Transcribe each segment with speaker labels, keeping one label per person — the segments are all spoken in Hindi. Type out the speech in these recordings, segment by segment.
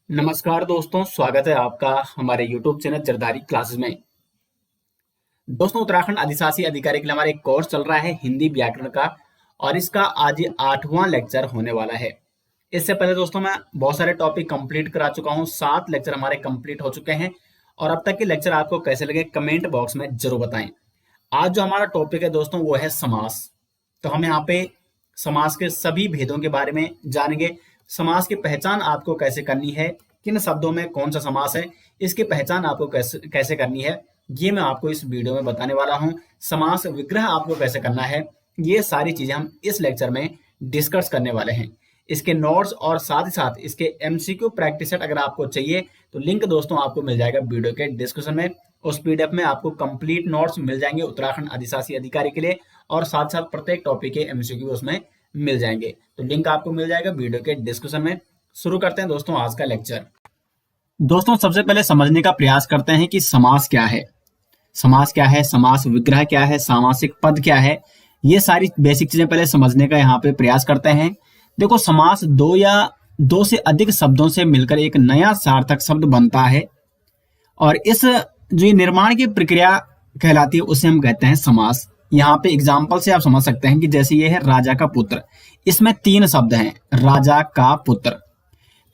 Speaker 1: नमस्कार दोस्तों, स्वागत है आपका हमारे YouTube चैनल जरदारी क्लासेस में। दोस्तों, उत्तराखंड अधिशासी अधिकारी के लिए हमारा एक कोर्स चल रहा है हिंदी व्याकरण का और इसका आज ये 8वां लेक्चर होने वाला है। इससे पहले दोस्तों मैं बहुत सारे टॉपिक कंप्लीट करा चुका हूँ, 7 लेक्चर हमारे कंप्लीट हो चुके हैं और अब तक के लेक्चर आपको कैसे लगे कमेंट बॉक्स में जरूर बताएं। आज जो हमारा टॉपिक है दोस्तों वो है समास। तो हम यहाँ पे समास के सभी भेदों के बारे में जानेंगे। समास की पहचान आपको कैसे करनी है, किन शब्दों में कौन सा समास है, इसकी पहचान आपको कैसे करनी है, ये मैं आपको इस वीडियो में बताने वाला हूं। समास विग्रह आपको कैसे करना है, ये सारी चीजें हम इस लेक्चर में डिस्कस करने वाले हैं। इसके नोट्स और साथ ही साथ इसके एमसीक्यू प्रैक्टिस सेट अगर आपको चाहिए तो लिंक दोस्तों आपको मिल जाएगा वीडियो के डिस्क्रिप्शन में। उस पीडीएफ में आपको कंप्लीट नोट्स मिल जाएंगे उत्तराखंड अधिशासी अधिकारी के लिए और साथ साथ प्रत्येक टॉपिक के एमसीक्यू उसमें मिल जाएंगे। तो लिंक आपको मिल जाएगा वीडियो के डिस्क्रिप्शन में। शुरू करते हैं दोस्तों आज का लेक्चर। दोस्तों, सबसे पहले समझने का प्रयास करते हैं कि समास क्या है। समास क्या है, समास विग्रह क्या है, सामासिक पद क्या है, ये सारी बेसिक चीजें पहले समझने का यहाँ पे प्रयास करते हैं। देखो, समास दो या दो से अधिक शब्दों से मिलकर एक नया सार्थक शब्द बनता है और इस जो निर्माण की प्रक्रिया कहलाती है उसे हम कहते हैं समास। यहाँ पे एग्जाम्पल से आप समझ सकते हैं कि जैसे ये है राजा का पुत्र, इसमें 3 शब्द हैं, राजा का पुत्र।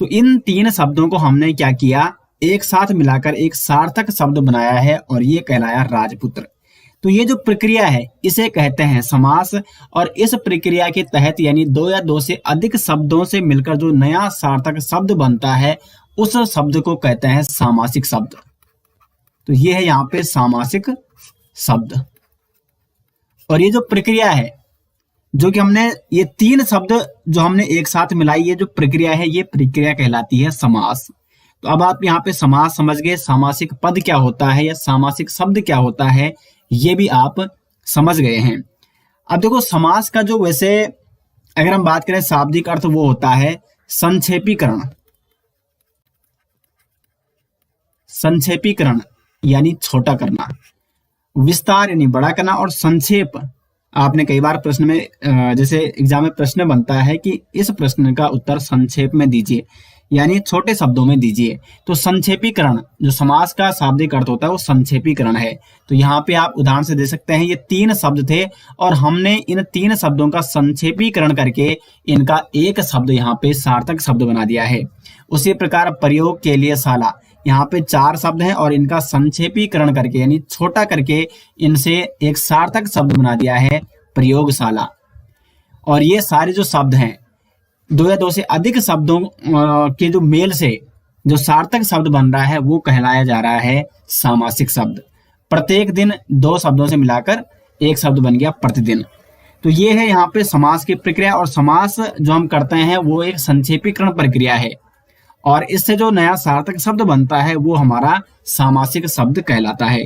Speaker 1: तो इन 3 शब्दों को हमने क्या किया, एक साथ मिलाकर एक सार्थक शब्द बनाया है और ये कहलाया राजपुत्र। तो ये जो प्रक्रिया है इसे कहते हैं समास और इस प्रक्रिया के तहत यानी 2 या 2 से अधिक शब्दों से मिलकर जो नया सार्थक शब्द बनता है उस शब्द को कहते हैं सामासिक शब्द। तो ये है यहाँ पे सामासिक शब्द। और ये जो प्रक्रिया है जो कि हमने ये 3 शब्द जो हमने एक साथ मिलाई, ये जो प्रक्रिया है ये प्रक्रिया कहलाती है समास। तो अब आप यहाँ पे समास समझ गए, सामासिक पद क्या होता है या सामासिक शब्द क्या होता है ये भी आप समझ गए हैं। अब देखो, समास का जो वैसे अगर हम बात करें शाब्दिक अर्थ वो होता है संक्षेपीकरण। संक्षेपीकरण यानी छोटा करना, विस्तार यानी बड़ा करना और संक्षेप। आपने कई बार प्रश्न में जैसे एग्जाम में प्रश्न बनता है कि इस प्रश्न का उत्तर संक्षेप में दीजिए यानी छोटे शब्दों में दीजिए। तो संक्षेपीकरण जो समास का शाब्दिक अर्थ होता है वो संक्षेपीकरण है। तो यहाँ पे आप उदाहरण से दे सकते हैं, ये 3 शब्द थे और हमने इन 3 शब्दों का संक्षेपीकरण करके इनका एक शब्द यहाँ पे सार्थक शब्द बना दिया है। उसी प्रकार प्रयोग के लिए शाला, यहाँ पे 4 शब्द हैं और इनका संक्षेपीकरण करके यानी छोटा करके इनसे एक सार्थक शब्द बना दिया है प्रयोगशाला। और ये सारे जो शब्द हैं 2 या 2 से अधिक शब्दों के जो मेल से जो सार्थक शब्द बन रहा है वो कहलाया जा रहा है सामासिक शब्द। प्रत्येक दिन 2 शब्दों से मिलाकर एक शब्द बन गया प्रतिदिन। तो ये है यहाँ पे समास की प्रक्रिया और समास जो हम करते हैं वो एक संक्षेपीकरण प्रक्रिया है और इससे जो नया सार्थक शब्द बनता है वो हमारा सामासिक शब्द कहलाता है।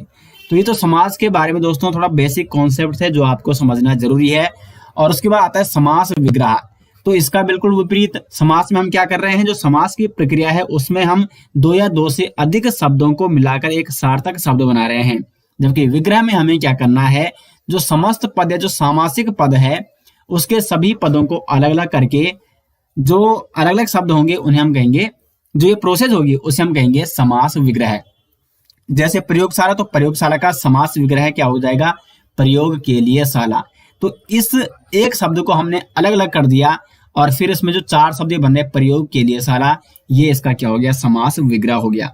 Speaker 1: तो ये तो समास के बारे में दोस्तों थोड़ा बेसिक कॉन्सेप्ट है जो आपको समझना जरूरी है। और उसके बाद आता है समास विग्रह। तो इसका बिल्कुल विपरीत, समास में हम क्या कर रहे हैं, जो समास की प्रक्रिया है उसमें हम 2 या 2 से अधिक शब्दों को मिलाकर एक सार्थक शब्द बना रहे हैं। जबकि विग्रह में हमें क्या करना है, जो समस्त पद है, जो सामासिक पद है उसके सभी पदों को अलग अलग करके जो अलग अलग शब्द होंगे उन्हें हम कहेंगे, जो ये प्रोसेस होगी उसे हम कहेंगे समास विग्रह। जैसे प्रयोगशाला, तो प्रयोगशाला का समास विग्रह क्या हो जाएगा, प्रयोग के लिए शाला। तो इस एक शब्द को हमने अलग अलग कर दिया और फिर इसमें जो 4 शब्द बन रहे प्रयोग के लिए शाला, ये इसका क्या हो गया, समास विग्रह हो गया।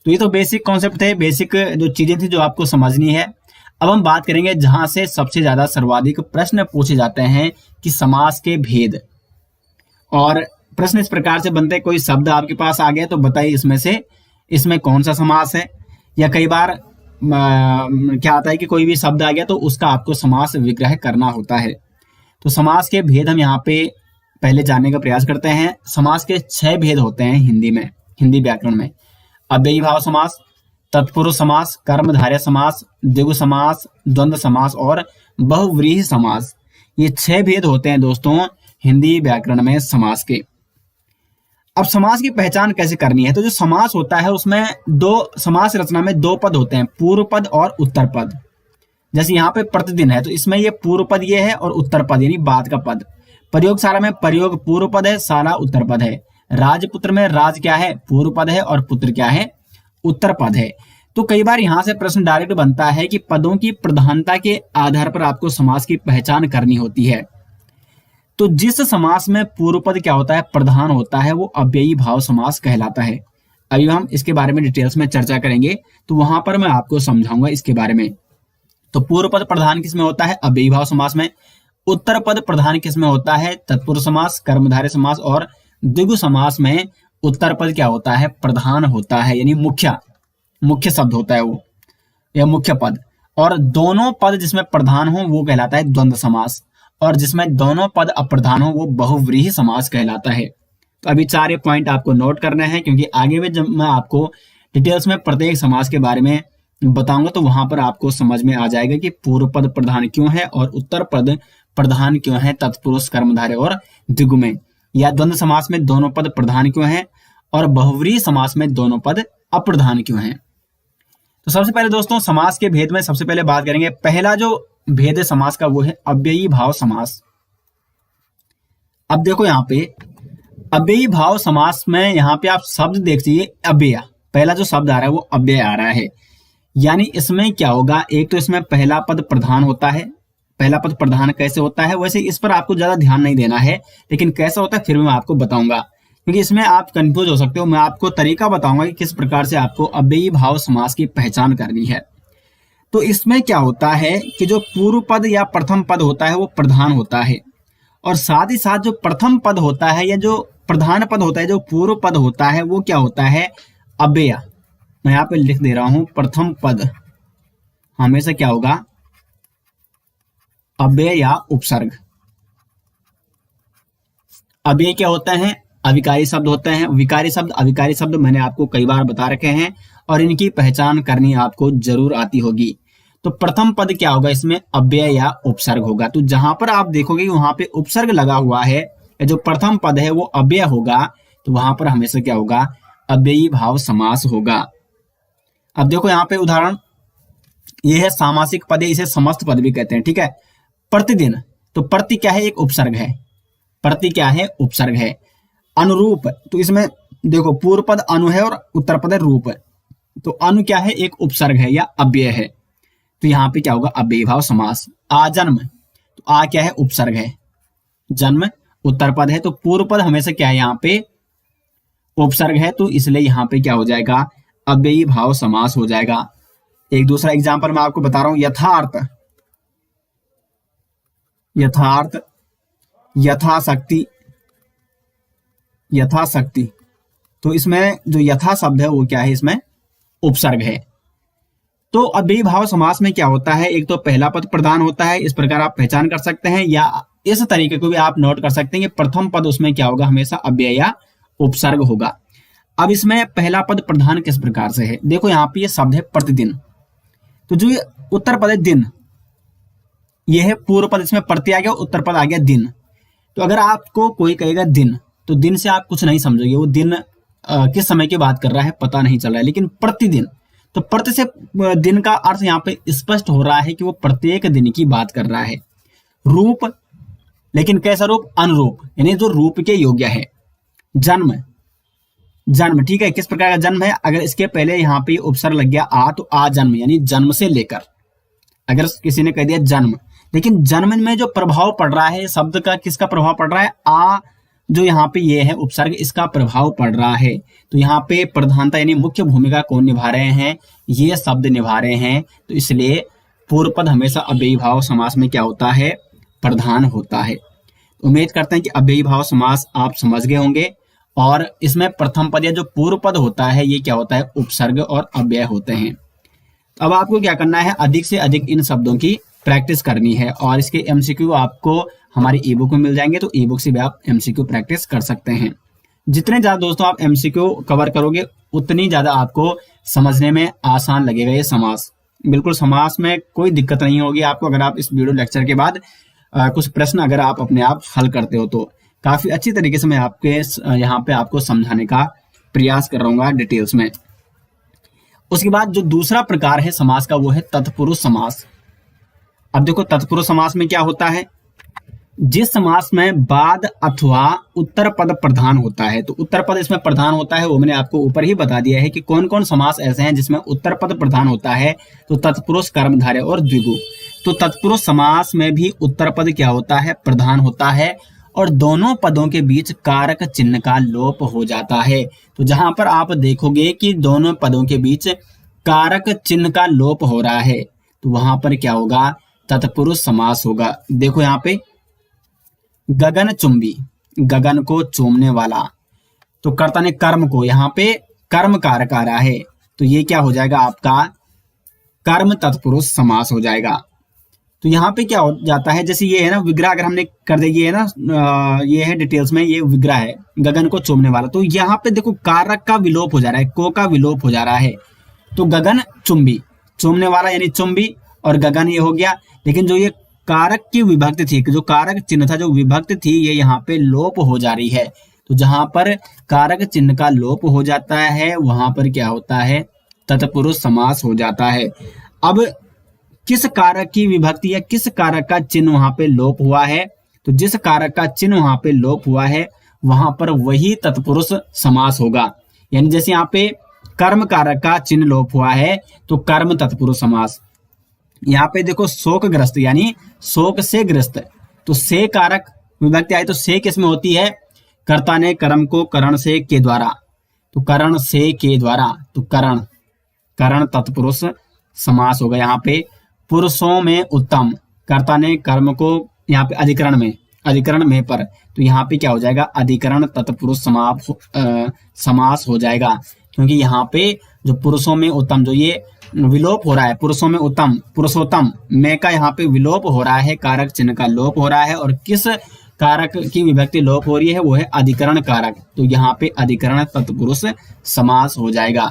Speaker 1: तो ये तो बेसिक कॉन्सेप्ट थे, बेसिक जो चीजें थी जो आपको समझनी है। अब हम बात करेंगे जहां से सबसे ज्यादा सर्वाधिक प्रश्न पूछे जाते हैं कि समास के भेद। और प्रश्न इस प्रकार से बनते हैं, कोई शब्द आपके पास आ गया तो बताइए इसमें से इसमें कौन सा समास है। या कई बार क्या आता है कि कोई भी शब्द आ गया तो उसका आपको समास विग्रह करना होता है। तो समास के भेद हम यहाँ पे पहले जानने का प्रयास करते हैं। समास के 6 भेद होते हैं हिंदी में, हिंदी व्याकरण में। अव्ययी भाव समास, तत्पुरुष समास, कर्मधारय समास, द्विगु समास, द्वंद्व समास और बहुव्रीहि समास। ये 6 भेद होते हैं दोस्तों हिंदी व्याकरण में समास के। अब समास की पहचान कैसे करनी है, तो जो समास होता है उसमें 2 समास रचना में 2 पद होते हैं, पूर्व पद और उत्तर पद। जैसे यहाँ पे प्रतिदिन है तो इसमें ये पूर्व पद ये है और उत्तर पद यानी बाद का पद। प्रयोगशाला में प्रयोग पूर्व पद है, शाला उत्तर पद है। राजपुत्र में राज क्या है, पूर्व पद है, और पुत्र क्या है, उत्तर पद है। तो कई बार यहां से प्रश्न डायरेक्ट बनता है कि पदों की प्रधानता के आधार पर आपको समास की पहचान करनी होती है। तो जिस समास में पूर्व पद क्या होता है, प्रधान होता है, वो अव्ययी भाव समास कहलाता है। अभी हम इसके बारे में डिटेल्स में चर्चा करेंगे, तो वहां पर मैं आपको समझाऊंगा इसके बारे में। तो पूर्व पद प्रधान किसमें होता है, अव्ययी भाव समास में। उत्तर पद प्रधान किसमें होता है, तत्पुरुष समास, कर्मधारय समास, और द्विगु समास में उत्तर पद क्या होता है, प्रधान होता है, यानी मुख्य शब्द होता है वो, या मुख्य पद। और दोनों पद जिसमें प्रधान हो वो कहलाता है द्वंद्व समास, और जिसमें दोनों पद अप्रधान हो वो बहुव्रीहि समास कहलाता है। तो अभी 4 पॉइंट आपको नोट करना है, क्योंकि आगे में जब मैं आपको डिटेल्स में प्रत्येक समास के बारे में बताऊंगा तो वहां पर आपको समझ में आ जाएगा कि पूर्व पद प्रधान क्यों है और उत्तर पद प्रधान क्यों है तत्पुरुष, कर्मधारय और द्विगु में, या द्वंद्व समास में दोनों पद प्रधान क्यों है और बहुव्रीहि समास में दोनों पद अप्रधान क्यों है। तो सबसे पहले दोस्तों समास के भेद में सबसे पहले बात करेंगे। पहला जो भेद है समास का वो है अव्ययी भाव समास। अब देखो यहाँ पे अव्ययी भाव समास में यहाँ पे आप शब्द देखिए अव्यय, पहला जो शब्द आ रहा है वो अव्यय आ रहा है। यानी इसमें क्या होगा, एक तो इसमें पहला पद प्रधान होता है। पहला पद प्रधान कैसे होता है, वैसे इस पर आपको ज्यादा ध्यान नहीं देना है, लेकिन कैसा होता है फिर भी मैं आपको बताऊंगा, क्योंकि इसमें आप कंफ्यूज हो सकते हो। मैं आपको तरीका बताऊंगा कि किस प्रकार से आपको अव्ययी भाव समास की पहचान करनी है। तो इसमें क्या होता है कि जो पूर्व पद या प्रथम पद होता है वो प्रधान होता है, और साथ ही साथ जो प्रथम पद होता है या जो प्रधान पद होता है, जो पूर्व पद होता है वो क्या होता है, अव्यय। मैं यहाँ पे लिख दे रहा हूं, प्रथम पद हमेशा क्या होगा, अव्यय या उपसर्ग। अव्यय क्या होते हैं, अविकारी शब्द होते हैं। विकारी शब्द, अविकारी शब्द मैंने आपको कई बार बता रखे हैं, और इनकी पहचान करनी आपको जरूर आती होगी। तो प्रथम पद क्या होगा, इसमें अव्यय या उपसर्ग होगा। तो जहां पर आप देखोगे वहां पे उपसर्ग लगा हुआ है, जो प्रथम पद है वो अव्यय होगा, तो वहां पर हमेशा क्या होगा, अव्ययी भाव समास होगा। अब देखो यहाँ पे उदाहरण, ये है सामासिक पद, इसे समस्त पद भी कहते हैं, ठीक है। प्रतिदिन, तो प्रति क्या है, एक उपसर्ग है, प्रति क्या है, उपसर्ग है। अनुरूप, तो इसमें देखो पूर्व पद अनु है और उत्तर पद है रूप, तो अनु क्या है, एक उपसर्ग है या अव्यय है, तो यहाँ पे क्या होगा, अव्ययी भाव समास। आजन्म, तो आ क्या है, उपसर्ग है, जन्म उत्तर पद है, तो पूर्व पद हमेशा क्या है, यहाँ पे उपसर्ग है, तो इसलिए यहाँ पे क्या हो जाएगा, अव्ययी भाव समास हो जाएगा। एक दूसरा एग्जाम्पल मैं आपको बता रहा हूं, यथार्थ, यथार्थ, यथाशक्ति, यथाशक्ति, तो इसमें जो यथा शब्द है वो क्या है, इसमें उपसर्ग है। तो अव्ययी भाव समास में क्या होता है, एक तो पहला पद प्रधान होता है, इस प्रकार आप पहचान कर सकते हैं, या इस तरीके को भी आप नोट कर सकते हैं कि प्रथम पद उसमें क्या होगा, हमेशा अव्यय या उपसर्ग होगा। अब इसमें पहला पद प्रधान किस प्रकार से है, देखो यहाँ पे ये शब्द है प्रतिदिन, तो जो उत्तर पद है दिन, ये है पूर्व पद, इसमें प्रति आ गया, उत्तर पद आ गया दिन। तो अगर आपको कोई कहेगा दिन, तो दिन से आप कुछ नहीं समझोगे, वो दिन किस समय की बात कर रहा है पता नहीं चल रहा है। लेकिन प्रतिदिन, तो प्रति से दिन का अर्थ यहाँ पे स्पष्ट हो रहा है कि वो प्रत्येक दिन की बात कर रहा है। रूप, लेकिन कैसा रूप, अनुरूप, यानी जो रूप के योग्य है। जन्म, जन्म, ठीक है, किस प्रकार का जन्म है, अगर इसके पहले यहाँ पे उपसर्ग लग गया आ, तो आ जन्म, यानी जन्म से लेकर। अगर किसी ने कह दिया जन्म, लेकिन जन्म में जो प्रभाव पड़ रहा है शब्द का, किसका प्रभाव पड़ रहा है, आ जो यहाँ पे ये है उपसर्ग, इसका प्रभाव पड़ रहा है। तो यहाँ पे प्रधानता यानी मुख्य भूमिका कौन निभा रहे हैं, ये शब्द निभा रहे हैं, तो इसलिए पूर्व पद हमेशा अव्ययी भाव समास में क्या होता है, प्रधान होता है। उम्मीद करते हैं कि अव्ययी भाव समास आप समझ गए होंगे, और इसमें प्रथम पद या जो पूर्व पद होता है ये क्या होता है, उपसर्ग और अव्यय होते हैं। अब आपको क्या करना है, अधिक से अधिक इन शब्दों की प्रैक्टिस करनी है, और इसके एमसीक्यू आपको हमारी ई बुक में मिल जाएंगे, तो ई बुक से भी आप एमसीक्यू प्रैक्टिस कर सकते हैं। जितने ज्यादा दोस्तों आप एमसीक्यू कवर करोगे उतनी ज्यादा आपको समझने में आसान लगेगा ये समास। बिल्कुल समास में कोई दिक्कत नहीं होगी आपको, अगर आप इस वीडियो लेक्चर के बाद कुछ प्रश्न अगर आप अपने आप हल करते हो, तो काफी अच्छी तरीके से मैं आपके यहाँ पे आपको समझाने का प्रयास कर रहा हूँ डिटेल्स में। उसके बाद जो दूसरा प्रकार है समास का वो है तत्पुरुष समास। अब देखो तत्पुरुष समास में क्या होता है, जिस समास में बाद अथवा उत्तर पद प्रधान होता है, तो उत्तर पद इसमें प्रधान होता है वो मैंने आपको ऊपर ही बता दिया है कि कौन कौन समास ऐसे हैं जिसमें उत्तर पद प्रधान होता है। तो तत्पुरुष, कर्मधारय और द्विगु। तो तत्पुरुष समास में भी उत्तर पद क्या होता है, प्रधान होता है, और दोनों पदों के बीच कारक चिन्ह का लोप हो जाता है। तो जहां पर आप देखोगे कि दोनों पदों के बीच कारक चिन्ह का लोप हो रहा है, तो वहां पर क्या होगा, तत्पुरुष समास होगा। देखो यहाँ पे गगन चुंबी, गगन को चूमने वाला, तो कर्ता ने कर्म को, यहाँ पे कर्म कारक आ रहा है, तो ये क्या हो जाएगा आपका कर्म तत्पुरुष समास हो जाएगा। तो यहाँ पे क्या हो जाता है, जैसे ये है ना विग्रह, अगर हमने कर दे, ये है ना ये है डिटेल्स में, ये विग्रह है गगन को चूमने वाला, तो यहाँ पे देखो कारक का विलोप हो जा रहा है, को का विलोप हो जा रहा है। तो गगन चुंबी, चूमने वाला यानी चुंबी, और गगन ये हो गया, लेकिन जो ये कारक की विभक्ति थी, जो कारक चिन्ह था, जो विभक्ति थी, ये यहाँ पे लोप हो जा रही है। तो जहां पर कारक चिन्ह का लोप हो जाता है वहां पर क्या होता है, तत्पुरुष समास हो जाता है। अब किस कारक की विभक्ति या किस कारक का चिन्ह वहां पे लोप हुआ है, तो जिस कारक का चिन्ह वहां पे लोप हुआ है वहां पर वही तत्पुरुष समास होगा। यानी जैसे यहाँ पे कर्म कारक का चिन्ह लोप हुआ है तो कर्म तत्पुरुष समास। यहाँ पे देखो शोकग्रस्त यानी शोक से ग्रस्त, तो से कारक विभक्ति आई, तो से किसमें होती है, कर्ता ने कर्म को करण से के द्वारा, तो करण से के द्वारा, तो करण, करण तत्पुरुष समास होगा। यहाँ पे पुरुषों में उत्तम, कर्ता ने कर्म को, यहाँ पे अधिकरण में, अधिकरण में पर, तो यहाँ पे क्या हो जाएगा, अधिकरण तत्पुरुष समास हो जाएगा। क्योंकि यहाँ पे जो पुरुषों में उत्तम, जो ये विलोप हो रहा है, पुरुषों में उत्तम, पुरुषोत्तम में का यहाँ पे विलोप हो रहा है, कारक चिन्ह का लोप हो रहा है, और किस कारक की विभक्ति लोप हो रही है, वो है अधिकरण कारक, तो यहाँ पे अधिकरण तत्पुरुष समास हो जाएगा।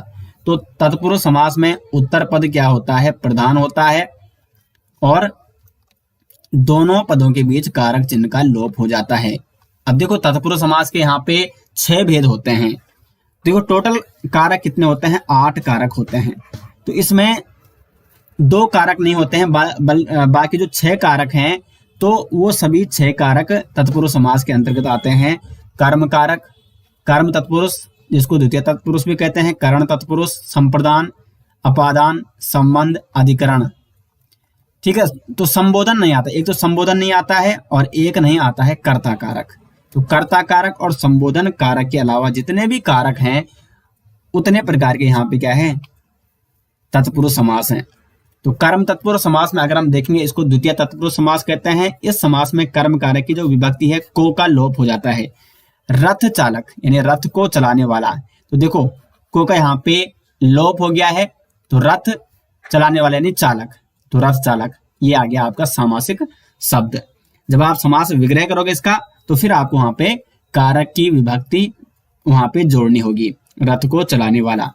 Speaker 1: तो तत्पुरुष समास में उत्तर पद क्या होता है, प्रधान होता है, और दोनों पदों के बीच कारक चिन्ह का लोप हो जाता है। अब देखो तत्पुरुष समास के यहाँ पे 6 भेद होते हैं। देखो टोटल कारक कितने होते हैं, 8 कारक होते हैं। तो इसमें 2 कारक नहीं होते हैं, बाकी जो 6 कारक हैं तो वो सभी 6 कारक तत्पुरुष समास के अंतर्गत आते हैं। कर्म कारक, कर्म तत्पुरुष जिसको द्वितीय तत्पुरुष भी कहते हैं, करण तत्पुरुष, संप्रदान, अपादान, संबंध, अधिकरण। ठीक है, तो संबोधन नहीं आता, एक तो संबोधन नहीं आता है और एक नहीं आता है कर्ता कारक। तो कर्ता कारक और संबोधन कारक के अलावा जितने भी कारक हैं उतने प्रकार के यहाँ पे क्या है, तत्पुरुष समास है। तो कर्म तत्पुरुष समास में अगर हम देखेंगे, इसको द्वितीय तत्पुरुष समास कहते हैं। इस समास में कर्म कारक की जो विभक्ति है को का लोप हो जाता है। रथ चालक यानी रथ को चलाने वाला, तो देखो को का यहाँ पे लोप हो गया है, तो रथ चलाने वाला यानी चालक, तो रथ चालक ये आ गया आपका सामासिक शब्द। जब आप समास विग्रह करोगे इसका तो फिर आपको वहां पे कारक की विभक्ति वहां पे जोड़नी होगी, रथ को चलाने वाला।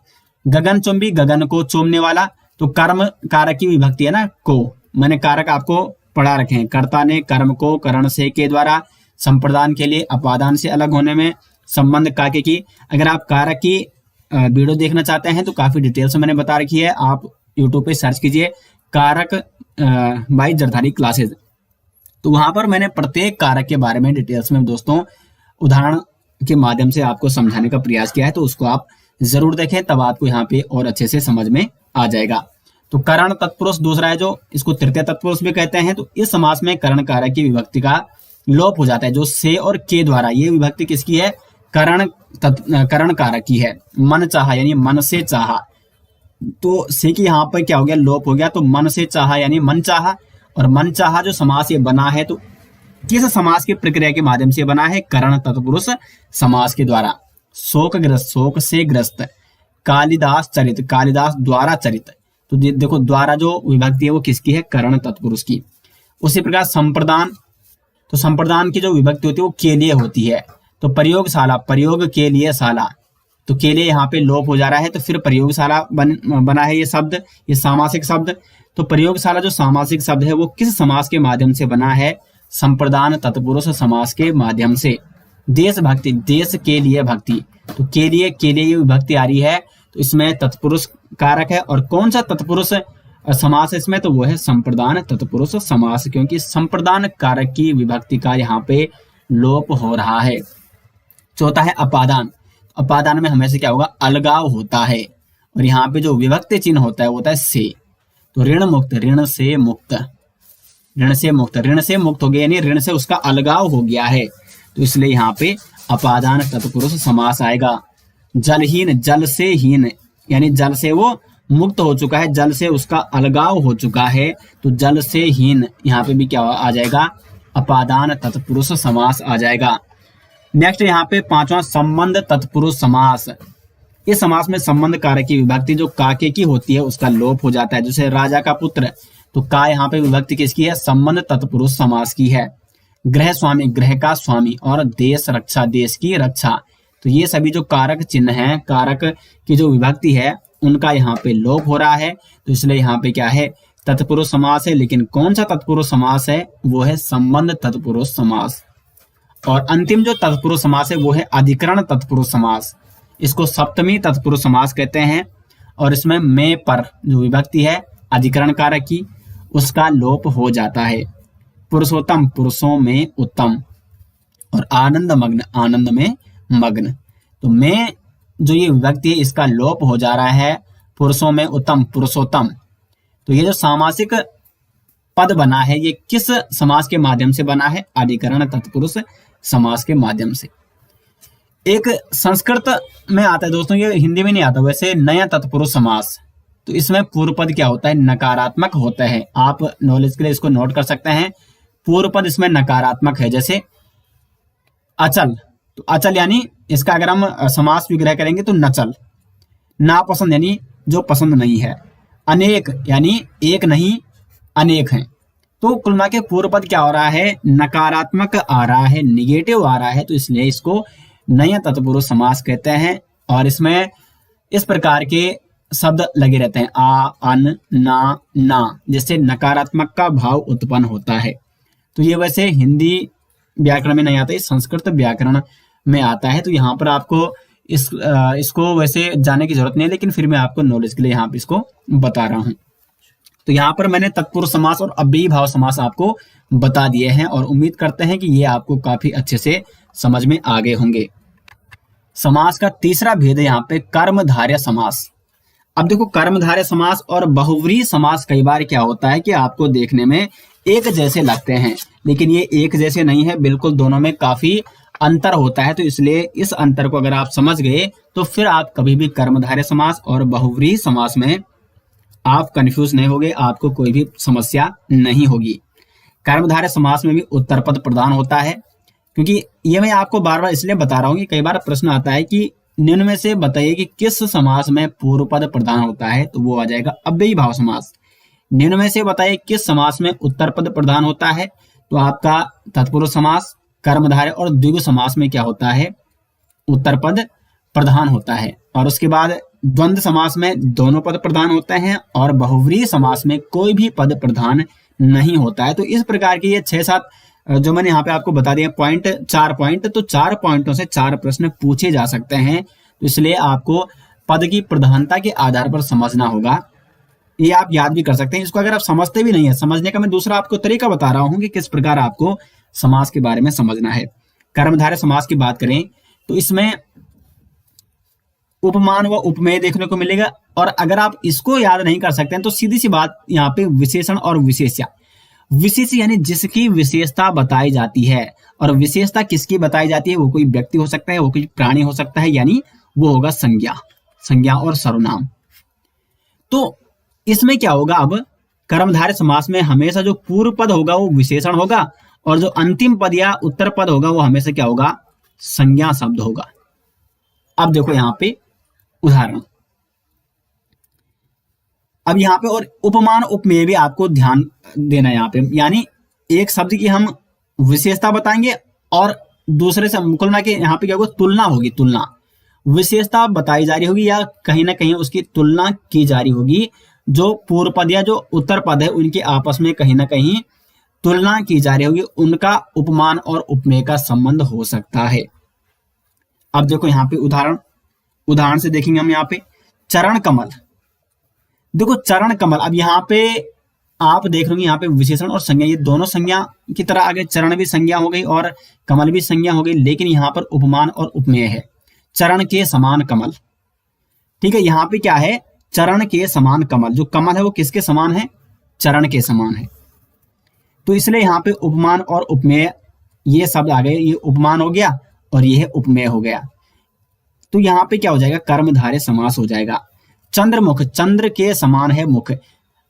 Speaker 1: गगन चुंबी, गगन को चूमने वाला, तो कर्म कारक की विभक्ति है ना को, मैंने कारक आपको पढ़ा रखे हैं। कर्ता ने कर्म को करण से के द्वारा, संप्रदान के लिए अपादान से अलग होने में, संबंध काके की। अगर आप कारक की वीडियो देखना चाहते हैं तो काफी डिटेल्स मैंने बता रखी है, आप यूट्यूब पे सर्च कीजिए कारक बाय जरधारी क्लासेज, तो वहां पर मैंने प्रत्येक कारक के बारे में डिटेल्स में दोस्तों उदाहरण के माध्यम से आपको समझाने का प्रयास किया है, तो उसको आप जरूर देखें, तब आपको यहाँ पे और अच्छे से समझ में आ जाएगा। तो करण तत्पुरुष दूसरा है, जो इसको तृतीय तत्पुरुष भी कहते हैं। तो इस समास में करण कारक की विभक्ति का लोप हो जाता है, जो से और के द्वारा, ये विभक्ति किसकी है, करण कारक की है। मन चाहा यानी मन से चाहा, तो से की यहाँ पर क्या हो गया, लोप हो गया, तो मन से चाहा यानी मन चाहा। और मन चाहा जो समास ये बना है, तो किस समास की प्रक्रिया के माध्यम से बना है, करण तत्पुरुष समास के द्वारा। शोकग्रस्त, शोक से ग्रस्त। कालिदास चरित, कालिदास द्वारा चरित, तो देखो द्वारा जो विभक्ति है वो किसकी है, करण तत्पुरुष की। उसी प्रकार संप्रदान, तो संप्रदान की जो विभक्ति होती है वो के लिए होती है। तो प्रयोगशाला, प्रयोग के लिए शाला, तो के लिए यहाँ पे लोप हो जा रहा है, तो फिर प्रयोगशाला बना है ये शब्द, ये सामासिक शब्द। तो प्रयोगशाला जो सामासिक शब्द है वो किस समास के माध्यम से बना है, संप्रदान तत्पुरुष समास के माध्यम से। देशभक्ति, देश के लिए भक्ति, तो के लिए ये विभक्ति आ रही है, तो इसमें तत्पुरुष कारक है। और कौन सा तत्पुरुष और समास इसमें तो वो है संप्रदान तत्पुरुष समास, क्योंकि संप्रदान कारक की विभक्ति का यहाँ पे लोप हो रहा है। चौथा है अपादान। अपादान में हमेशा क्या होगा, अलगाव होता है, और यहाँ पे जो विभक्ति चिन्ह होता है वो होता है से। तो ऋण मुक्त, ऋण से मुक्त, ऋण से मुक्त, ऋण से मुक्त हो गया, यानी ऋण से उसका अलगाव हो गया है, तो इसलिए यहाँ पे अपादान तत्पुरुष समास आएगा। जलहीन, जल से हीन, यानी जल से वो मुक्त हो चुका है, जल से उसका अलगाव हो चुका है, तो जल से हीन यहाँ पे भी क्या आ जाएगा, अपादान तत्पुरुष समास आ जाएगा। नेक्स्ट यहाँ पे पांचवा संबंध तत्पुरुष समास। इस समास में संबंध कारक की विभक्ति जो काके की होती है उसका लोप हो जाता है। जैसे राजा का पुत्र, तो का यहाँ पे विभक्ति किसकी है, संबंध तत्पुरुष समास की है। गृह स्वामी, गृह का स्वामी, और देश रक्षा, देश की रक्षा, तो ये सभी जो कारक चिन्ह हैं, कारक की जो विभक्ति है उनका यहाँ पे लोप हो रहा है, तो इसलिए यहाँ पे क्या है, तत्पुरुष समास है। लेकिन कौन सा तत्पुरुष समास है, वो है संबंध तत्पुरुष समास। और अंतिम जो तत्पुरुष समास है वो है अधिकरण तत्पुरुष समास। इसको सप्तमी तत्पुरुष समास कहते हैं, और इसमें में पर जो विभक्ति है अधिकरण कारक की, उसका लोप हो जाता है। पुरुषोत्तम, पुरुषों में उत्तम, और आनंद मग्न, आनंद में मग्न, तो में जो ये विभक्ति है इसका लोप हो जा रहा है। पुरुषों में उत्तम, पुरुषोत्तम, तो ये जो सामासिक पद बना है ये किस समास के माध्यम से बना है, अधिकरण तत्पुरुष समास के माध्यम से। एक संस्कृत में आता है दोस्तों, ये हिंदी में नहीं आता वैसे, नया तत्पुरुष समास। तो इसमें पूर्व पद क्या होता है, नकारात्मक होता है। आप नॉलेज के लिए इसको नोट कर सकते हैं, पूर्व पद इसमें नकारात्मक है। जैसे अचल, तो अचल यानी इसका अगर हम समास विग्रह करेंगे तो नचल। नापसंद यानी जो पसंद नहीं है। अनेक यानी एक नहीं अनेक हैं। तो कुल मिला के पूर्व पद क्या हो रहा है, नकारात्मक आ रहा है, निगेटिव आ रहा है, तो इसलिए इसको नया तत्पुरुष समास कहते हैं। और इसमें इस प्रकार के शब्द लगे रहते हैं, आ, अन, ना, ना, जिससे नकारात्मक का भाव उत्पन्न होता है। तो ये वैसे हिंदी व्याकरण में नहीं आता, ये संस्कृत व्याकरण में आता है। तो यहाँ पर आपको इसको वैसे जानने की जरूरत नहीं है, लेकिन फिर मैं आपको नॉलेज के लिए यहाँ पे इसको बता रहा हूँ। तो यहाँ पर मैंने तत्पुरुष समास और अव्ययी भाव समास आपको बता दिए हैं, और उम्मीद करते हैं कि ये आपको काफी अच्छे से समझ में आ गए होंगे। समास का तीसरा भेद है यहाँ पे कर्मधारय समास। अब देखो, कर्मधारय समास और बहुव्रीहि समास कई बार क्या होता है कि आपको देखने में एक जैसे लगते हैं, लेकिन ये एक जैसे नहीं है, बिल्कुल दोनों में काफी अंतर होता है। तो इसलिए इस अंतर को अगर आप समझ गए तो फिर आप कभी भी कर्मधारय समास और बहुव्रीहि समास में आप कंफ्यूज नहीं होगे, आपको कोई भी समस्या नहीं होगी। कर्मधारय समास में भी उत्तर पद प्रधान होता है, क्योंकि ये मैं आपको बार बार इसलिए बता रहा हूँ कि कई बार प्रश्न आता है कि निम्न में से बताइए कि किस समास में पूर्व पद प्रधान होता है, तो वो आ जाएगा अव्ययी भाव समास। निम्न में से बताइए किस समास में उत्तर पद प्रधान होता है, तो आपका तत्पुरुष समास, कर्मधारय और द्विगु समास में क्या होता है, उत्तर पद प्रधान होता है। और उसके बाद द्वंद्व समास में दोनों पद प्रधान होते हैं, और बहुव्रीहि समास में कोई भी पद प्रधान नहीं होता है। तो इस प्रकार के ये 6-7 जो मैंने यहाँ पे आपको बता दिया पॉइंट, 4 पॉइंट, तो 4 पॉइंटों से 4 प्रश्न पूछे जा सकते हैं। तो इसलिए आपको पद की प्रधानता के आधार पर समझना होगा। ये आप याद भी कर सकते हैं। इसको अगर आप समझते भी नहीं है, समझने का मैं दूसरा आपको तरीका बता रहा हूँ कि किस प्रकार आपको समास के बारे में समझना है। कर्मधारय समास की बात करें तो इसमें उपमान व उपमेय देखने को मिलेगा, और अगर आप इसको याद नहीं कर सकते हैं तो सीधी सी बात यहाँ पे विशेषण और विशेष्य। विशेष यानी जिसकी विशेषता बताई जाती है, और विशेषता किसकी बताई जाती है, वो कोई व्यक्ति हो सकता है, वो कोई प्राणी हो सकता है, यानी वो होगा संज्ञा, संज्ञा और सर्वनाम। तो इसमें क्या होगा, अब कर्मधारय समास में हमेशा जो पूर्व पद होगा वो विशेषण होगा, और जो अंतिम पद या उत्तर पद होगा वो हमेशा क्या होगा, संज्ञा शब्द होगा। अब देखो यहाँ पे उदाहरण, अब यहाँ पे और उपमान उपमेय भी आपको ध्यान देना है यहाँ पे, यानी एक शब्द की हम विशेषता बताएंगे और दूसरे से कुल मिला के यहाँ पे क्या होगा, तुलना होगी। तुलना, विशेषता बताई जा रही होगी या कहीं ना कहीं उसकी तुलना की जा रही होगी। जो पूर्व पद या जो उत्तर पद है उनके आपस में कहीं ना कहीं तुलना की जा रही होगी, उनका उपमान और उपमेय का संबंध हो सकता है। अब देखो यहाँ पे उदाहरण से देखेंगे हम यहाँ पे चरण कमल। देखो चरण कमल, अब यहाँ पे आप देख रहे हो यहाँ पे विशेषण और संज्ञा, ये दोनों संज्ञा की तरह आ गए, चरण भी संज्ञा हो गई और कमल भी संज्ञा हो गई, लेकिन यहाँ पर उपमान और उपमेय है। चरण के समान कमल, ठीक है, यहाँ पे क्या है, चरण के समान कमल, जो कमल है वो किसके समान है, चरण के समान है। तो इसलिए यहाँ पे उपमान और उपमेय ये शब्द आ गए, ये उपमान हो गया और ये उपमेय हो गया। तो यहाँ पे क्या हो जाएगा, कर्मधारय समास हो जाएगा। चंद्रमुख, चंद्र के समान है मुख।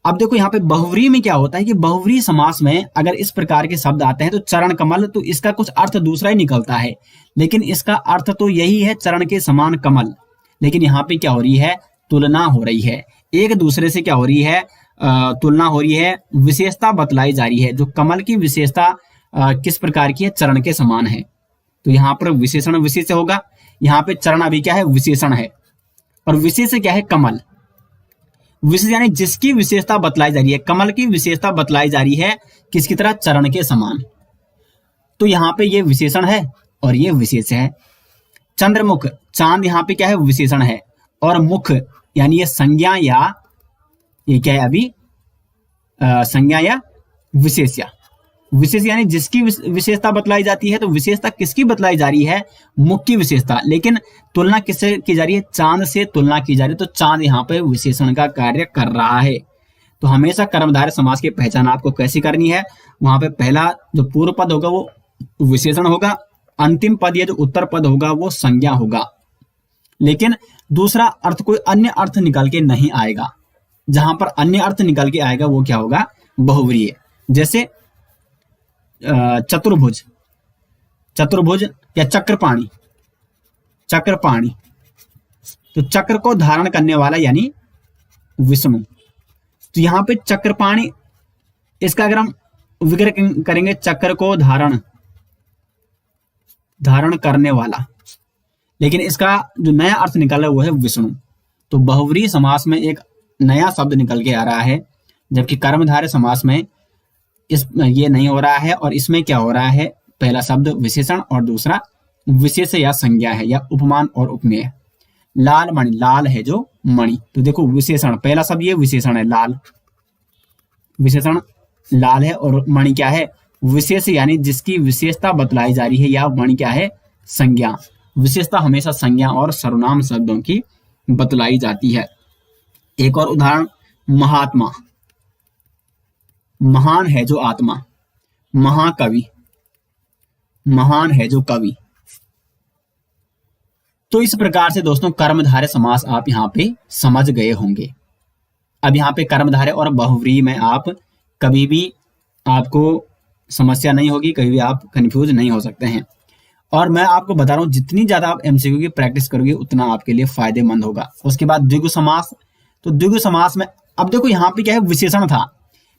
Speaker 1: अब देखो यहाँ पे बहुव्रीहि में क्या होता है कि बहुव्रीहि समास में अगर इस प्रकार के शब्द आते हैं तो चरण कमल, तो इसका कुछ अर्थ दूसरा ही निकलता है, लेकिन इसका अर्थ तो यही है चरण के समान कमल। लेकिन यहाँ पे क्या हो रही है, तुलना हो रही है, एक दूसरे से क्या हो रही है, तुलना हो रही है, विशेषता बतलाई जा रही है। जो कमल की विशेषता किस प्रकार की है, चरण के समान है। तो यहाँ पर विशेषण विशेष होगा, यहाँ पे चरण अभी क्या है, विशेषण है, और विशेष क्या है, कमल। विशेष यानी जिसकी विशेषता बतलाई जा रही है, कमल की विशेषता बतलाई जा रही है किसकी तरह, चरण के समान। तो यहाँ पे ये विशेषण है और ये विशेष है। चंद्रमुख, चांद यहाँ पे क्या है, विशेषण है, और मुख यानी ये संज्ञा या ये क्या है अभी, संज्ञा या विशेष, या विशेष यानी जिसकी विशेषता बतलाई जाती है। तो विशेषता किसकी बतलाई जा रही है, मुख की विशेषता, लेकिन तुलना किससे की जा रही है, चांद से तुलना की जा रही है। तो चांद यहाँ पे विशेषण का कार्य कर रहा है। तो हमेशा कर्मधारय समास की पहचान आपको कैसी करनी है, वहां पे पहला जो पूर्व पद होगा वो विशेषण होगा, अंतिम पद या जो उत्तर पद होगा वो संज्ञा होगा, लेकिन दूसरा अर्थ कोई अन्य अर्थ निकल के नहीं आएगा। जहां पर अन्य अर्थ निकल के आएगा वो क्या होगा, बहुव्रीहि। जैसे चतुर्भुज, चतुर्भुज या चक्रपाणी, चक्रपाणी, तो चक्र को धारण करने वाला यानी विष्णु। तो यहां पे चक्रपाणी, इसका अगर हम विग्रह करेंगे, चक्र को धारण करने वाला, लेकिन इसका जो नया अर्थ निकला वो है विष्णु। तो बहुव्रीहि समास में एक नया शब्द निकल के आ रहा है, जबकि कर्मधारय समास में ये नहीं हो रहा है। और इसमें क्या हो रहा है, पहला शब्द विशेषण और दूसरा विशेष या संज्ञा है, या उपमान और उपमेय। लाल मणि, लाल है जो मणि, तो देखो विशेषण, पहला शब्द ये विशेषण है लाल, विशेषण लाल है, और मणि क्या है, विशेष यानी जिसकी विशेषता बतलाई जा रही है, या मणि क्या है, संज्ञा। विशेषता हमेशा संज्ञा और सर्वनाम शब्दों की बतलाई जाती है। एक और उदाहरण, महात्मा, महान है जो आत्मा, महाकवि, महान है जो कवि। तो इस प्रकार से दोस्तों कर्मधारय समास आप यहाँ पे समझ गए होंगे। अब यहाँ पे कर्मधारय और बहुव्रीहि में आप कभी भी आपको समस्या नहीं होगी, कभी भी आप कंफ्यूज नहीं हो सकते हैं। और मैं आपको बता रहा हूँ, जितनी ज्यादा आप एमसीक्यू की प्रैक्टिस करोगे उतना आपके लिए फायदेमंद होगा। उसके बाद द्विगु समास, तो द्विगु समास में अब देखो यहाँ पे क्या है, विशेषण था,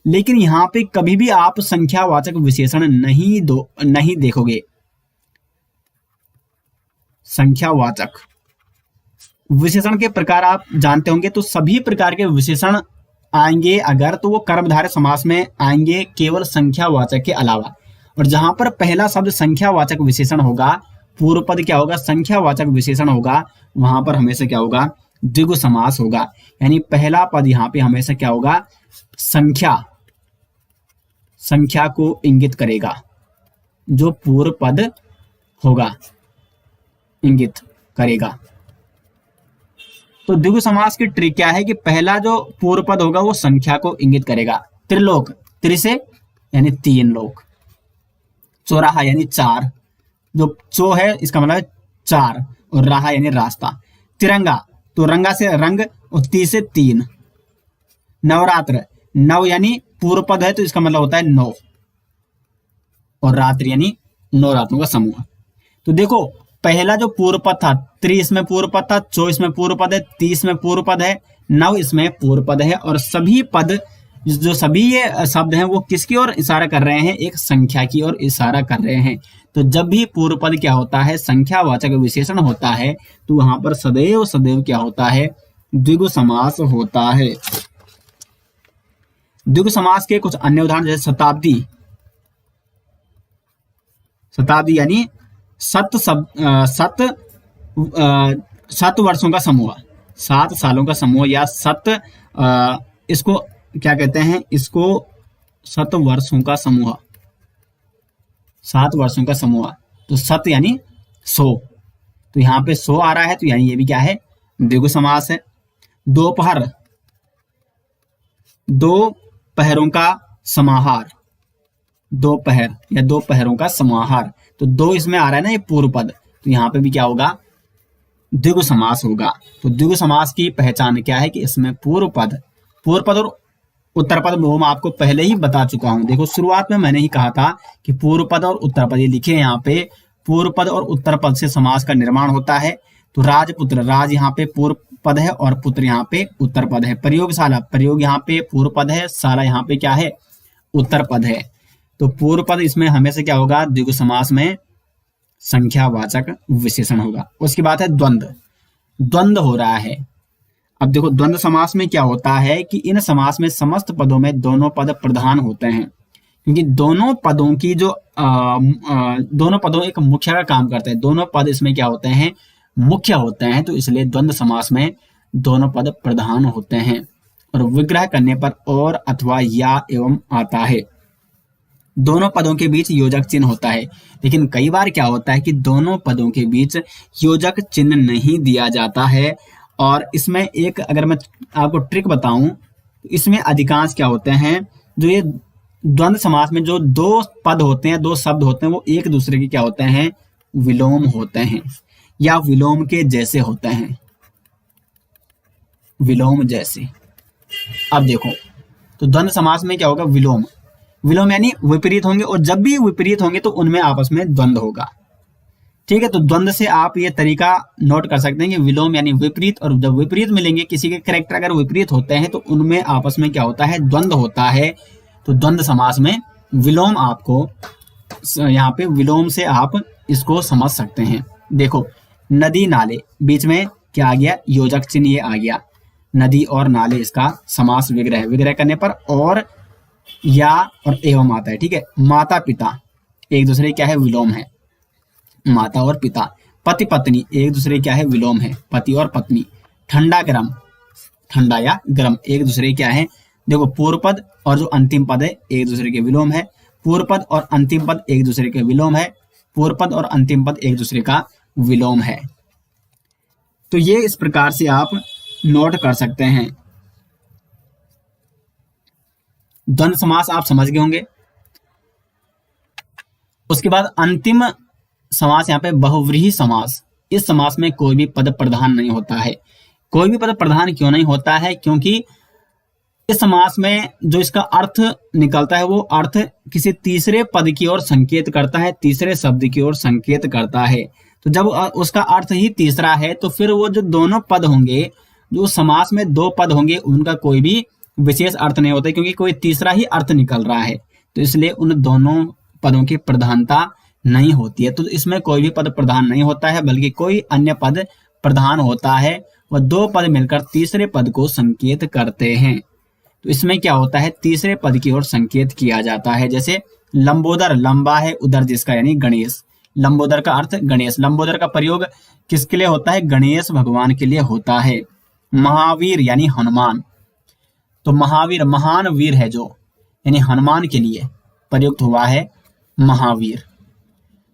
Speaker 1: लेकिन यहाँ पे कभी भी आप संख्यावाचक विशेषण नहीं देखोगे। संख्यावाचक विशेषण के प्रकार आप जानते होंगे, तो सभी प्रकार के विशेषण आएंगे अगर, तो वो कर्मधारय समास में आएंगे केवल संख्यावाचक के अलावा। और जहां पर पहला शब्द संख्यावाचक विशेषण होगा, पूर्व पद क्या होगा, संख्यावाचक विशेषण होगा, वहां पर हमेशा क्या होगा, द्विगु समास होगा। यानी पहला पद यहाँ पे हमेशा क्या होगा, संख्या को इंगित करेगा, जो पूर्व पद होगा इंगित करेगा। तो द्विगु समास की ट्रिक क्या है कि पहला जो पूर्व पद होगा वो संख्या को इंगित करेगा। त्रिलोक, त्रिसे यानी 3 लोक, चौराहा यानी 4, जो चो है इसका मतलब 4, और राहा यानी रास्ता। तिरंगा, तो रंगा से रंग, और ती से 3। नवरात्र, नव यानी पूर्व पद है तो इसका मतलब होता है 9, और रात्रि यानी 9 रातों का समूह। तो देखो पहला जो पूर्व पद था, 30 में पूर्व पद था, 24 में पूर्व पद है, 30 में पूर्व पद है, 9 इसमें पूर्व पद है, और सभी पद जो सभी ये शब्द हैं वो किसकी ओर इशारा कर रहे हैं, एक संख्या की ओर इशारा कर रहे हैं। तो जब भी पूर्व पद क्या होता है, संख्यावाचक विशेषण होता है, तो वहां पर सदैव सदैव क्या होता है, द्विगु समास होता है। द्विगु समास के कुछ अन्य उदाहरण जैसे शताब्दी, शताब्दी यानी 7 वर्षों का समूह, 7 सालों का समूह या इसको क्या कहते हैं, इसको 7 वर्षों का समूह, 7 वर्षों का समूह। तो 7 यानी 100, तो यहाँ पे 100 आ रहा है, तो यानी ये भी क्या है, द्विगु समास है। दोपहर, 2 पहरों का समाहार, दोपहर या 2 पहरों का समाहार, तो 2 इसमें आ रहा है ना, ये पूर्व पद, तो यहाँ पे भी क्या होगा, द्विगु समास होगा। तो द्विगु समास की पहचान क्या है कि इसमें पूर्व पद और उत्तर पद, वो मैं आपको पहले ही बता चुका हूं। देखो शुरुआत में मैंने ही कहा था कि पूर्व पद और उत्तर पद, ये लिखे हैं यहाँ पे, पूर्व पद और उत्तर पद से समास का निर्माण होता है। तो राजपुत्र, राज यहाँ पे पूर्व पद है और पुत्र यहाँ पे उत्तर पद है। प्रयोगशाला, प्रयोग यहाँ पे पूर्व पद है, शाला यहाँ पे क्या है, उत्तर पद है। तो पूर्व पद इसमें हमेशा क्या होगा, द्विगु समास में संख्यावाचक विशेषण होगा। उसके बाद है द्वंद्व, द्वंद्व हो रहा है। अब देखो द्वंद्व समास में क्या होता है कि इन समास में समस्त पदों में दोनों पद प्रधान होते हैं, क्योंकि दोनों पदों की जो दोनों पदों एक मुख्य का काम करते हैं, दोनों पद इसमें क्या होते हैं, मुख्य होते हैं, तो इसलिए द्वंद्व समास में दोनों पद प्रधान होते हैं। और विग्रह करने पर और अथवा या एवं आता है, दोनों पदों के बीच योजक चिन्ह होता है। लेकिन कई बार क्या होता है कि दोनों पदों के बीच योजक चिन्ह नहीं दिया जाता है। और इसमें एक अगर मैं आपको ट्रिक बताऊं, तो इसमें अधिकांश क्या होते हैं, जो ये द्वंद्व समास में जो 2 पद होते हैं, 2 शब्द होते हैं, वो एक दूसरे के क्या होते हैं, विलोम होते हैं या विलोम के जैसे होते हैं, विलोम जैसे। अब देखो, तो द्वंद्व समास में क्या होगा, विलोम, विलोम यानी विपरीत होंगे, और जब भी विपरीत होंगे तो उनमें आपस में द्वंद्व होगा। ठीक है, तो द्वंद्व से आप ये तरीका नोट कर सकते हैं कि विलोम यानी विपरीत, और जब विपरीत मिलेंगे, किसी के कैरेक्टर अगर विपरीत होते हैं तो उनमें आपस में क्या होता है, द्वंद्व होता है। तो द्वंद्व समास में विलोम, आपको यहाँ पे विलोम से आप इसको समझ सकते हैं। देखो नदी नाले, बीच में क्या आ गया, योजक चिन्ह ये आ गया, नदी और नाले, इसका समास विग्रह, विग्रह करने पर और या और एवं आता है। ठीक है, माता पिता एक दूसरे क्या है, विलोम है, माता और पिता। पति पत्नी एक दूसरे क्या है, विलोम है, पति और पत्नी। ठंडा गरम, ठंडा या गरम एक दूसरे क्या है, देखो पूर्व पद और जो अंतिम पद है एक दूसरे के विलोम है, पूर्व पद और अंतिम पद एक दूसरे के विलोम है, पूर्व पद और अंतिम पद एक दूसरे का विलोम है। तो ये इस प्रकार से आप नोट कर सकते हैं। द्वंद्व समास आप समझ गए होंगे। उसके बाद अंतिम समास यहाँ पे बहुव्रीहि समास। इस समास में कोई भी पद प्रधान नहीं होता है। कोई भी पद प्रधान क्यों नहीं होता है, क्योंकि इस समास में जो इसका अर्थ निकलता है वो अर्थ किसी तीसरे पद की ओर संकेत करता है, तीसरे शब्द की ओर संकेत करता है। तो जब उसका अर्थ ही तीसरा है तो फिर वो जो दोनों पद होंगे, जो समास में 2 पद होंगे, उनका कोई भी विशेष अर्थ नहीं होता, क्योंकि कोई तीसरा ही अर्थ निकल रहा है। तो इसलिए उन दोनों पदों की प्रधानता नहीं होती है। तो इसमें कोई भी पद प्रधान नहीं होता है, बल्कि कोई अन्य पद प्रधान होता है। वह 2 पद मिलकर तीसरे पद को संकेत करते हैं। तो इसमें क्या होता है, तीसरे पद की ओर संकेत किया जाता है। जैसे लंबोदर, लंबा है उदर जिसका, यानी गणेश। लंबोदर का अर्थ गणेश। लंबोदर का प्रयोग किसके लिए होता है, गणेश भगवान के लिए होता है। महावीर यानी हनुमान। तो महावीर महान वीर है जो, यानी हनुमान के लिए प्रयुक्त हुआ है महावीर।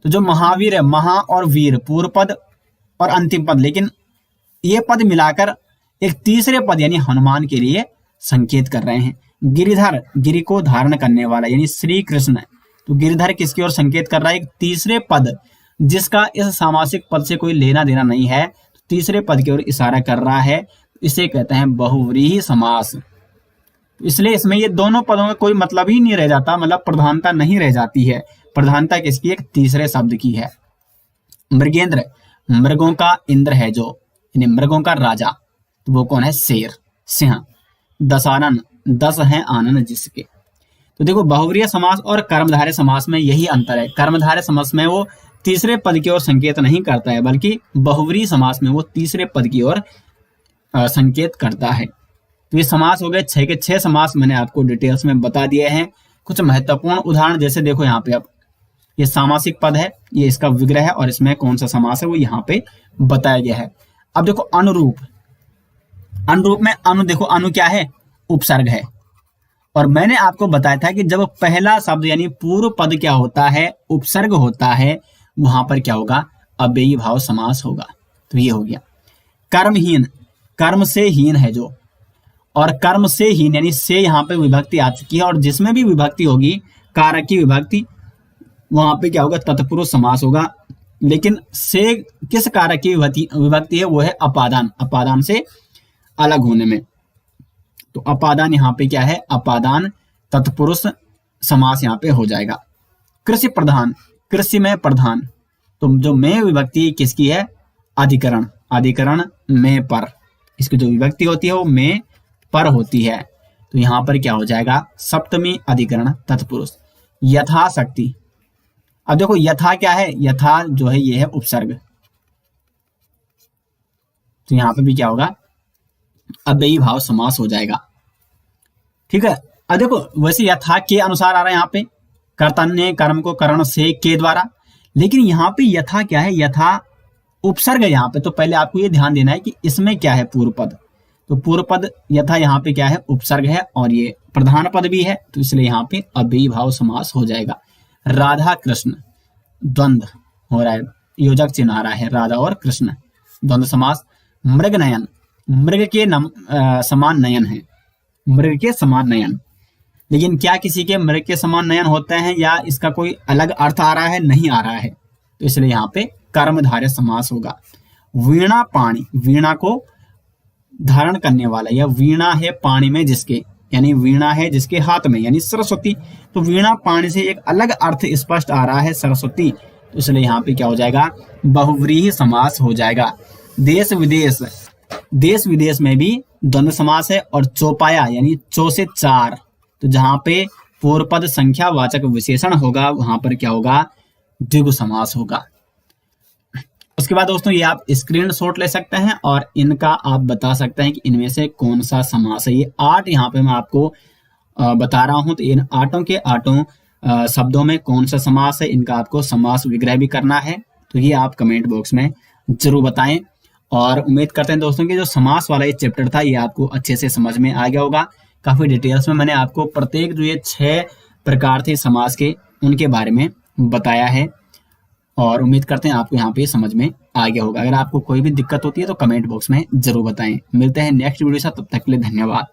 Speaker 1: तो जो महावीर है, महा और वीर पूर्व पद और अंतिम पद, लेकिन ये पद मिलाकर एक तीसरे पद यानी हनुमान के लिए संकेत कर रहे हैं। गिरिधर, गिरि को धारण करने वाला यानी श्री कृष्ण। तो गिरिधर किसकी ओर संकेत कर रहा है, एक तीसरे पद जिसका इस सामासिक पद से कोई लेना देना नहीं है, तो तीसरे पद की ओर इशारा कर रहा है। इसे कहते हैं बहुव्रीहि समास। इसलिए इसमें ये दोनों पदों का कोई मतलब ही नहीं रह जाता, मतलब प्रधानता नहीं रह जाती है। प्रधानता किसकी, एक तीसरे शब्द की है। मृगेंद्र, मृगों का इंद्र है जो, यानी मृगों का राजा। तो वो कौन है, शेर, सिंह। दशानन, 10 हैं आनंद जिसके। तो देखो बहुव्रीहि समास और कर्मधारय समास में यही अंतर है। कर्मधारय समास में वो तीसरे पद की ओर संकेत नहीं करता है, बल्कि बहुव्रीहि समास में वो तीसरे पद की ओर संकेत करता है। तो ये समास हो गए 6 के 6 समास मैंने आपको डिटेल्स में बता दिए हैं। कुछ महत्वपूर्ण उदाहरण, जैसे देखो यहाँ पे, अब ये सामासिक पद है, ये इसका विग्रह है, और इसमें कौन सा समास है वो यहाँ पे बताया गया है। अब देखो अनुरूप, अनुरूप में अनु, देखो अनु क्या है, उपसर्ग है। और मैंने आपको बताया था कि जब पहला शब्द यानी पूर्व पद क्या होता है, उपसर्ग होता है, वहां पर क्या होगा, अव्ययी भाव समास होगा। तो ये हो गया। कर्महीन, कर्म से हीन है जो, और कर्म से हीन यानी से यहाँ पे विभक्ति आ चुकी है, और जिसमें भी विभक्ति होगी कारक की विभक्ति, वहां पे क्या होगा, तत्पुरुष समास होगा। लेकिन से किस कारक की विभक्ति है, वो है अपादान, अपादान से अलग होने में। तो अपादान यहाँ पे क्या है, अपादान तत्पुरुष समास यहाँ पे हो जाएगा। कृषि प्रधान, कृषि में प्रधान, तो जो में विभक्ति किसकी है, अधिकरण, अधिकरण में पर, इसकी जो विभक्ति होती है वो में पर होती है। तो यहां पर क्या हो जाएगा, सप्तमी अधिकरण तत्पुरुष। यथाशक्ति, अब देखो यथा क्या है, यथा जो है ये है उपसर्ग, तो यहां पर भी क्या होगा, अव्ययी भाव समास हो जाएगा। ठीक है। अब देखो वैसे यथा के अनुसार आ रहा है यहाँ पे, कर्ता ने कर्म को करण से के द्वारा, लेकिन यहाँ पे यथा क्या है, यथा उपसर्ग है यहाँ पे। तो पहले आपको ये ध्यान देना है कि इसमें क्या है, पूर्व पद, तो पूर्व पद यथा यहाँ पे क्या है, उपसर्ग है, और ये प्रधान पद भी है, तो इसलिए यहाँ पे अव्ययी भाव समास हो जाएगा। राधा कृष्ण, द्वंद्व हो रहा है, योजक चिन्ह आ रहा है, राधा और कृष्ण, द्वंद्व समास। मृग नयन, मृग के समान नयन है, मृग के समान नयन, लेकिन क्या किसी के मृग के समान नयन होते हैं, या इसका कोई अलग अर्थ आ रहा है, नहीं आ रहा है, तो इसलिए यहाँ पे कर्मधारय समास होगा। वीणा पाणी, वीणा को धारण करने वाला, या वीणा है पाणी में जिसके, यानी वीणा है जिसके हाथ में, यानी सरस्वती, तो वीणा पाणी से एक अलग अर्थ स्पष्ट आ रहा है, सरस्वती, तो इसलिए यहाँ पे क्या हो जाएगा, बहुव्रीहि समास हो जाएगा। देश विदेश, देश विदेश में भी द्वंद्व समास है, और चौपाया यानी चौ से चार, तो जहां पे पूर्व पद संख्या वाचक विशेषण होगा, वहां पर क्या होगा, द्विगु समास होगा। उसके बाद दोस्तों ये आप स्क्रीनशॉट ले सकते हैं, और इनका आप बता सकते हैं कि इनमें से कौन सा समास है। ये 8 यहाँ पे मैं आपको बता रहा हूं, तो इन 8 के 8 शब्दों में कौन सा समास है, इनका आपको समास विग्रह भी करना है, तो ये आप कमेंट बॉक्स में जरूर बताएं। और उम्मीद करते हैं दोस्तों कि जो समास वाला ये चैप्टर था, ये आपको अच्छे से समझ में आ गया होगा। काफी डिटेल्स में मैंने आपको प्रत्येक जो ये 6 प्रकार थे समास के, उनके बारे में बताया है, और उम्मीद करते हैं आपको यहाँ पे समझ में आ गया होगा। अगर आपको कोई भी दिक्कत होती है तो कमेंट बॉक्स में जरूर बताएं। मिलते हैं नेक्स्ट वीडियो से, तब तक के लिए धन्यवाद।